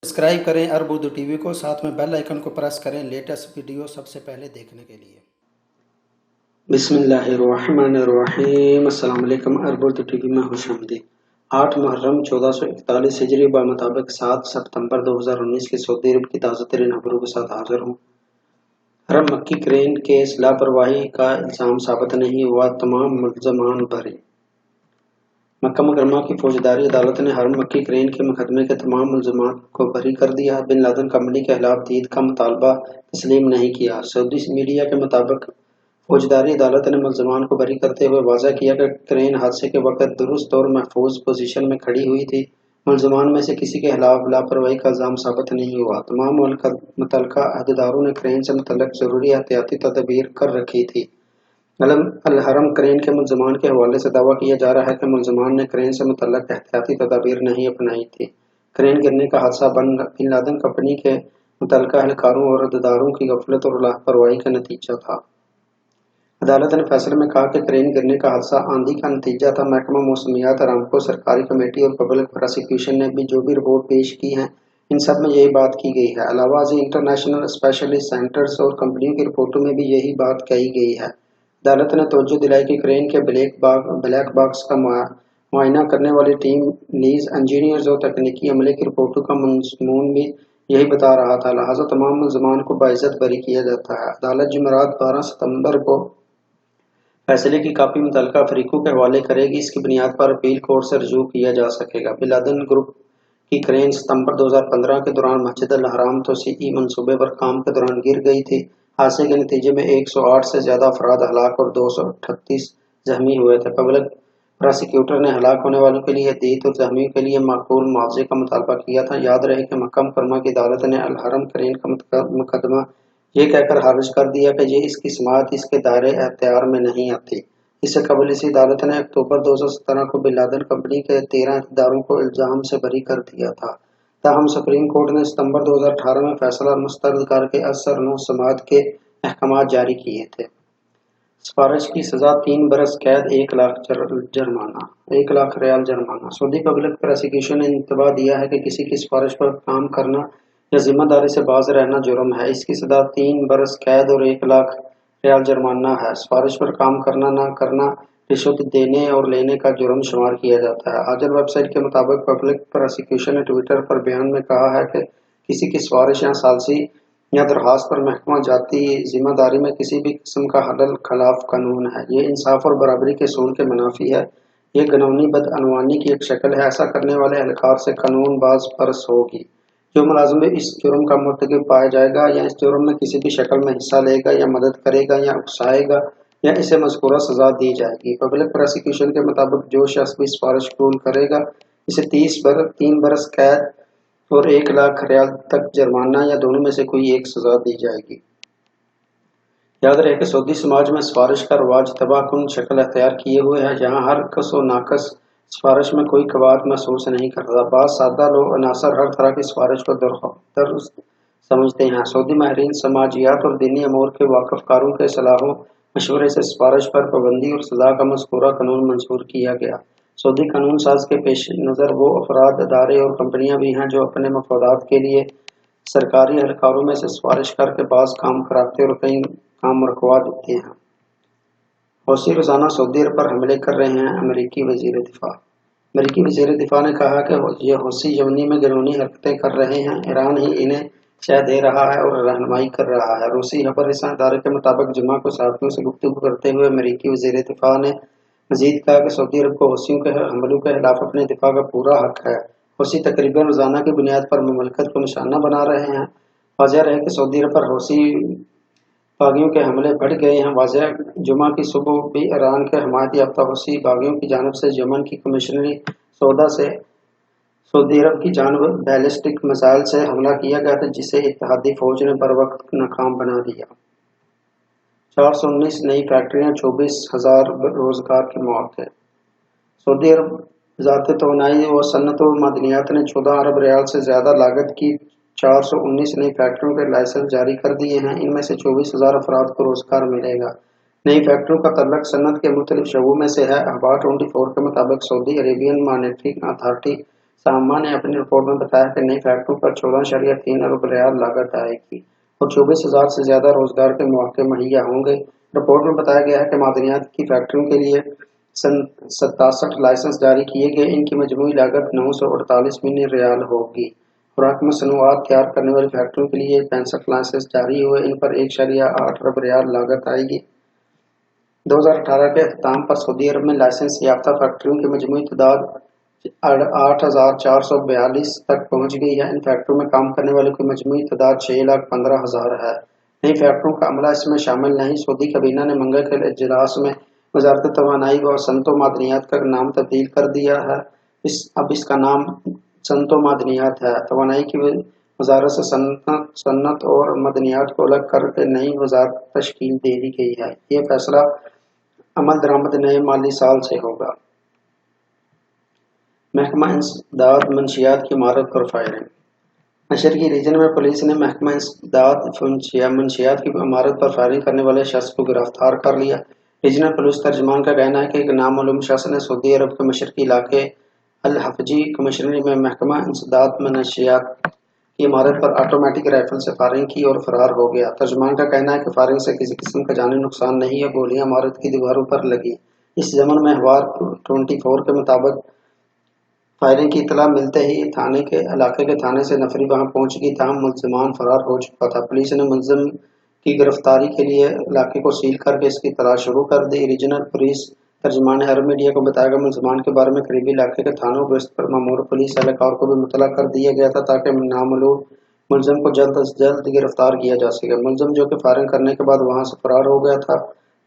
Subscribe करें अरब Urdu TV को, साथ में बेल आइकन को प्रेस करें लेटेस्ट वीडियो सबसे पहले देखने के लिए। बिस्मिल्लाहिर्रहमानिर्रहीम। अस्सलाम वालेकुम। अरब उर्दू टीवी में खुश आमदीद। 8 मुहर्रम 1441 हिजरी मुताबिक 7 सितंबर 2019 की सऊदी अरब की ताज़ा तरीन खबरों के साथ हाजिर हूँ। हरम मक्की क्रेन केस लापरवाही का इल्जाम साबित नहीं हुआ, तमाम मुल्ज़मान बरी। मक्का मुकर्रमा की फौजदारी अदालत ने हरम मक्की क्रेन के मुकदमे के तमाम मुल्ज़मान को बरी कर दिया। बिन लादेन कंपनी के खिलाफ दीद का मुतालबा तस्लीम नहीं किया। सऊदी मीडिया के मुताबिक फौजदारी अदालत ने मुल्ज़मान को बरी करते हुए वाज़ा किया कि क्रेन हादसे के वक़्त दुरुस्त और महफूज पोजीशन में खड़ी हुई थी। मुल्ज़मान में से किसी के खिलाफ लापरवाही का इल्ज़ाम साबित नहीं हुआ। तमाम मुतल्लिका अहदेदारों ने क्रेन से मुतल्लिक ज़रूरी एहतियाती तदबीर कर रखी थी। अल हरम क्रेन के मुल्ज़मान के हवाले से दावा किया जा रहा है कि मुल्ज़मान ने क्रेन से मुतल्लिक एहतियाती तदाबीर नहीं अपनाई थी। क्रेन गिरने का हादसा बिन लादेन कंपनी के मुतल्लिका एहलकारों और अहदेदारों की गफलत और लापरवाही का नतीजा था। अदालत ने फैसले में कहा कि क्रेन गिरने का हादसा आंधी का नतीजा था। महकमा मौसमियात, अरामको, सरकारी कमेटी और पब्लिक प्रोसिक्यूशन ने भी जो भी रिपोर्ट पेश की है, इन सब में यही बात की गई है। अलावा इंटरनेशनल स्पेशलिस्ट सेंटर्स और कंपनियों की रिपोर्टों में भी यही बात कही गई है। अदालत ने तवज्जो दिलाई कि क्रेन के ब्लैक बॉक्स का मुआयना करने वाली टीम लीज इंजीनियर्स और तकनीकी अमले की रिपोर्टों का मज़मून भी यही बता रहा था, लिहाजा तमाम मुल्ज़मान को बाइज्जत बरी किया जाता है। अदालत जुमेरात 12 सितंबर को फैसले की कापी मुतल्लिका फरीकों के हवाले करेगी। इसकी बुनियाद पर अपील कोर्ट से रजू किया जा सकेगा। बिन लादेन ग्रुप की क्रेन सितंबर 2015 के दौरान मस्जिद अल हराम तोसीई मंसूबे पर काम के दौरान गिर गई थी। हादसे के नतीजे में 108 से ज्यादा अफराद हलाक और 238 जख्मी हुए थे। पब्लिक प्रोसिक्यूटर ने हलाक होने वालों के लिए दीद और जख्मियों के लिए माकूल मुआवजे का मुतालबा किया था। याद रहे कि मक्का मुकर्रमा की अदालत ने अल हरम क्रेन का मुकदमा ये कहकर खारिज कर दिया कि ये इसकी समाअत इसके दायरे अख्तियार में नहीं आती। इससे कबल इसी अदालत ने अक्टूबर 2017 को बिन लादेन कंपनी के 13 अहदेदारों को इल्जाम से बरी कर दिया था। ताहम सुप्रीम कोर्ट ने सितंबर 2018 में फैसला मुस्तरद करके असर नो समाअत के अहकाम जारी किए थे। सिफारिश की सजा 3 बरस कैद, 1 लाख जुर्माना, 1 लाख रियाल जुर्माना। सऊदी पब्लिक प्रोसिक्यूशन ने इंतबाह दिया है कि किसी की सिफारिश पर काम करना या जिम्मेदारी से बाज रहना जुर्म है। इसकी सजा 3 बरस कैद और 1 लाख रियाल जुर्माना है। सिफारिश पर काम करना न करना रिश्वत देने और लेने का जुर्म शुमार किया जाता है। आजल वेबसाइट के मुताबिक पब्लिक प्रोसिक्यूशन ने ट्विटर पर बयान में कहा है कि किसी की सिफारिश या सालसी या दरखास्त पर महकमा जाती जिम्मेदारी में किसी भी किस्म का हलल खिलाफ कानून है। ये इंसाफ और बराबरी के असूल के मुनाफी है। ये गनौनी बदअनवानी की एक शक्ल है। ऐसा करने वाले एहलकार से कानून बाज परस होगी। जो मुलाजिम इस जुर्म का मुर्तकिब पाया जाएगा या इस जुर्म में किसी भी शक्ल में हिस्सा लेगा या मदद करेगा या उकसाएगा या इसे मज़कूरा सजा दी जाएगी। पब्लिक प्रोसिक्यूशन के मुताबिक जो शख्स भी सिफारिश कबूल करेगा इसे 3 बरस कैद और 1 लाख रियाल तक जुर्माना या दोनों में से कोई एक सजा दी जाएगी। याद रहे कि सऊदी समाज में सिफारिश का रवाज तबाहकुन शक्ल अख्तियार किए हुए है। यहाँ हर कस व नाकस सिफारिश में कोई कबात महसूस नहीं करता। बाद सादा लोग अनासर हर तरह की सिफारिश को दुरुस्त समझते हैं। सऊदी माहिरीन समाजियात और दीनी अमूर के वाकफकारों के सलाहों मशवरे से सिफारिश पर पाबंदी और सजा का मज़कूरा कानून मंजूर किया गया। सऊदी कानून साज के पेश नज़र वो अफराद, अदारे और कंपनियां भी हैं जो अपने मफादात के लिए सरकारी एहलकारों में से सिफारिश करके बाज़ काम कराते और कई काम रुकवा देते हैं। हौसी रोजाना सऊदी अरब पर हमले कर रहे हैं। अमेरिकी वजीर दिफा ने कहा कि ये हौसी यमनी में घिनौनी हरकतें कर रहे हैं। ईरान ही इन्हें शह दे रहा है और रहनुमाई कर रहा है। रूसी खबर रसां इदारे के मुताबिक जुमा को सहाफ़ियों से गुफ्तगू करते हुए अमेरिकी वजीर दिफा ने मजीद कहा कि सऊदी अरब को हौसियों के हमलों के खिलाफ अपने दिफा का पूरा हक है। हौसी तकरीबन रोजाना की बुनियाद पर मुमलकत को निशाना बना रहे हैं। वाज़ेह रहे कि सऊदी अरब पर हौसी बागियों के हमले बढ़ गए हैं। वाज़ेह जुमा की सुबह भी ईरान के हमायत याफ्ता हौसी बागियों की जानिब से यमन की कमिश्नरी सौदा से सऊदी अरब की जानिब बैलिस्टिक मिसाइल से हमला किया गया था, जिसे इत्तेहादी फौज ने बर वक्त नाकाम बना दिया। 419 नई फैक्ट्रियां, 24,000 रोजगार की मौत है। सऊदी अरब ज़ात तवानाई और सन्नत व मदनियात ने 14 अरब रियाल से ज्यादा लागत की 419 नई फैक्ट्रियों के लाइसेंस जारी कर दिए हैं। इनमें से 24,000 अफराद को रोजगार मिलेगा। नई फैक्ट्रियों का तल्लक सन्नत के मुख्तलिफ शोबों में से है। अखबार 24 के मुताबिक सऊदी अरेबियन मॉनेटरी अथॉरिटी सामा ने अपनी रिपोर्ट में बताया कि नई फैक्ट्रियों पर 14.3 अरब रियाल लागत आएगी और 24,000 से ज्यादा रोजगार के मौके मुहैया होंगे। रिपोर्ट में बताया गया है कि मादनियात की फैक्ट्रियों के लिए 67 लाइसेंस जारी किए गए। इनकी मजमूई लागत 948 मिलियन रियाल होगी। खुराक मसनूआत तैयार करने वाली फैक्ट्रियों के लिए 65 लाइसेंस जारी हुए। इन पर 1.8 अरब रियाल लागत आएगी। 2018 के अख्ताम पर सऊदी अरब में लाइसेंस याफ्ता फैक्ट्रियों की मजमूई तादाद 8,442 तक पहुंच गई है। इन फैक्ट्रियों में काम करने वालों की मजमूई तादाद 6,15,000 है। नई फैक्ट्रियों का अमला इसमें शामिल नहीं। सऊदी काबीना ने मंगल के इजलास में वजारत तवानाई और सनतो मादनियात का नाम तब्दील कर दिया है। अब इसका नाम सनतो मादनियात है। तवानाई की वजारत से सन्नत और मदनियात को अलग करके नई वजारत तश्कील दे दी गई है। ये फैसला अमल दरामद नए माली साल से होगा। महकमा इंसदाद मंशियात की इमारत पर फायरिंग। मशरकी रीजन में पुलिस ने महकमा इंसदाद मंशियात की इमारत पर फायरिंग करने वाले शख्स को गिरफ्तार कर लिया। रीजनल पुलिस तर्जमान का कहना है कि एक नामालूम शख्स ने सऊदी अरब के मशरकी इलाके अल हफजी कमिश्नरी में महकमा इंसदाद मंशियात की इमारत पर ऑटोमेटिक राइफल से फायरिंग की और फरार हो गया। तर्जमान का कहना है कि फायरिंग से किसी किस्म का जानी नुकसान नहीं है। गोलियां इमारत की दीवारों पर लगी। इस जमन में अखबार 24 के मुताबिक फायरिंग की इतला मिलते ही थाने के इलाके के थाने से नफरी वहां पहुंच गई, ताहम मुल्जिमान फरार हो चुका था। पुलिस ने मुल्जिम की गिरफ्तारी के लिए इलाके को सील करके इसकी तलाश शुरू कर दी। रीजनल पुलिस तर्जमान ने अरब मीडिया को बताया कि मुल्जिमान के बारे में करीबी इलाके के थानों गश्त पर मामूर पुलिस एहलकार को भी मुतला कर दिया गया था ताकि नामालूम मुल्जिम को जल्द अज जल्द गिरफ्तार किया जा सके। मुल्जिम जो कि फायरिंग करने के बाद वहां से फरार हो गया था,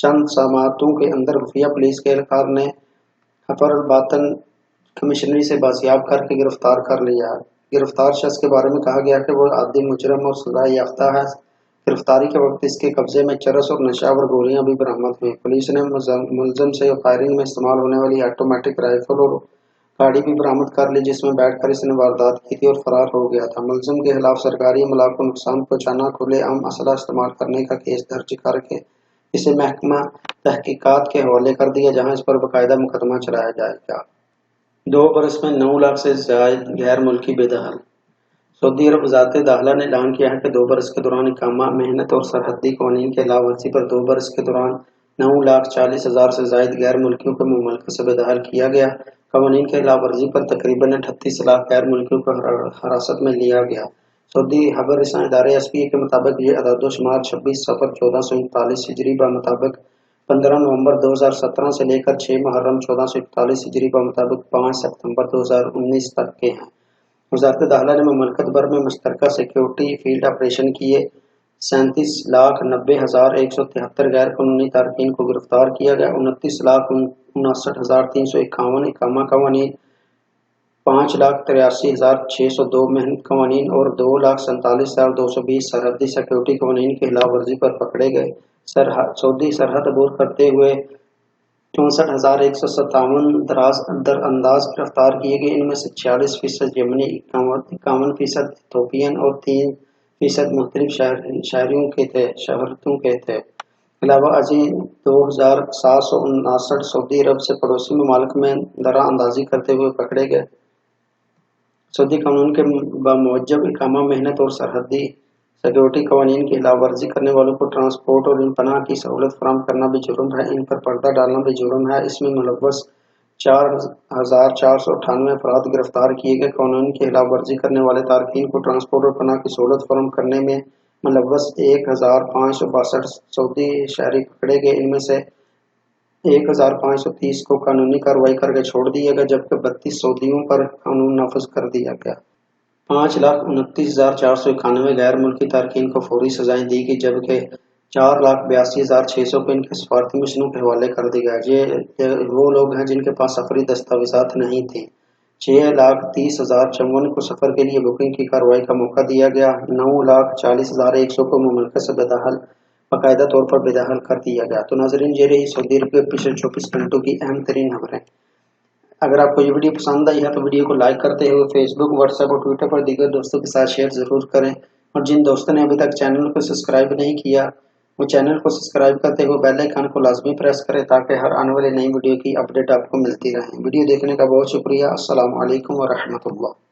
चंद समातों के अंदर खुफिया पुलिस के एहलकार ने हफर अल बातन कमिश्नरी से बाजियाब करके गिरफ्तार कर लिया। गिरफ्तार शख्स के बारे में कहा गया कि वो आदि मुजरम और सजा याफ्ता है। गिरफ्तारी के वक्त इसके कब्जे में चरस और नशा और गोलियां भी बरामद हुई। पुलिस ने मुल्जिम से फायरिंग में इस्तेमाल होने वाली ऑटोमेटिक राइफल और गाड़ी भी बरामद कर ली जिसमें बैठकर इसने वारदात की थी और फरार हो गया था। मुल्जिम के खिलाफ सरकारी अमला को नुकसान पहुंचाना, खुलेआम असला इस्तेमाल करने का केस दर्ज करके इसे महकमा तहकीकात के हवाले कर दिया जहां इस पर बाकायदा मुकदमा चलाया जाएगा। 2 बरस में 9 लाख से जायद गैर मुल्की बेदखल। सऊदी अरब वजारत दाखिला ने ऐलान किया है कि 2 बरस के दौरान इकामा, मेहनत और सरहदी कानून के अलावा वर्जी पर 2 बरस के दौरान 9,40,000 से जायद गैर मुल्कियों को मुमलकत से बेदखल किया गया। कानून के अलावा वर्जी पर तकरीबन 38 लाख गैर मुल्कियों को हिरासत में लिया गया। सऊदी खबर रसां इदारे एसपीए के मुताबिक ये अदद-ओ-शुमार 26 सफर 1441 हिजरी मुताबिक 15 नवंबर 2017 से लेकर 6 मुहर्रम 1441 हिजरी मुताबिक 5 सितंबर 2019 तक के हैं। वजारत दाखिला ने मुमलकत भर में मुश्तरका सिक्योरिटी फील्ड ऑपरेशन किए। 37,90,173 गैर कानूनी तारकीन को गिरफ्तार किया गया। 29,59,351 इकामा कवानीन, 5,83,602 मेहनत कवानीन और 2,47,220 सरहदी सिक्योरिटी कवानीन की खिलाफ वर्जी पर पकड़े गए। सऊदी सरहद अबूर करते हुए 64,157 दरअंदाज गिरफ्तार किए गए। इनमें से 46% यमनी, 51% इथोपियन और 3% मुख्तलिफ शहरतों के थे। अलावा अजी 2,759 सऊदी अरब से पड़ोसी ममालिक में दरअंदाजी करते हुए पकड़े गए। सऊदी कानून के बमूजब इकामा, मेहनत और सरहदी सिक्योरिटी कवानीन की खिलाफ वर्जी करने वालों को ट्रांसपोर्ट और पनाह की सहूलत फराहम करना भी जुर्म है। इन पर पर्दा डालना भी जुर्म है। इसमें मुलव्वस 4,498 अफराद गिरफ्तार किए गए। कानून की खिलाफ वर्जी करने वाले तारकीन को ट्रांसपोर्ट और पनाह की सहूलत फराहम करने में मुलव्वस 1,562 सऊदी शहरी पकड़े गए। इनमें से 1,530 को कानूनी कार्रवाई करके छोड़ दिया गया जबकि 32 सऊदियों पर कानून नाफिज कर दिया गया। 5,29,491 गैर मुल्की तारकीन को फौरी सजाएं दी गई जबकि 4,82,600 को इनके सफारती मिशनों के हवाले कर दिया गया। ये वो लोग हैं जिनके पास सफरी दस्तावेजात नहीं थे। 6,30,054 को सफर के लिए बुकिंग की कार्रवाई का मौका दिया गया। 9,40,100 को मुमलकत से बेदखल बाकायदा तौर पर बेदखल कर दिया गया। तो नाजरीन, ये रही सऊदी अरब के पिछले 24 घंटों की अहम तरीन खबरें। अगर आपको ये वीडियो पसंद आई है तो वीडियो को लाइक करते हुए फेसबुक, व्हाट्सएप और ट्विटर पर दीगर दोस्तों के साथ शेयर जरूर करें और जिन दोस्तों ने अभी तक चैनल को सब्सक्राइब नहीं किया وہ چینل کو سبسکرائب کرتے ہوئے بیل آئیکن کو لازمی پریس کریں تاکہ ہر آنے والی نئی ویڈیو کی اپڈیٹ آپ کو ملتی رہے۔ ویڈیو دیکھنے کا بہت شکریہ۔ السلام علیکم ورحمۃ اللہ۔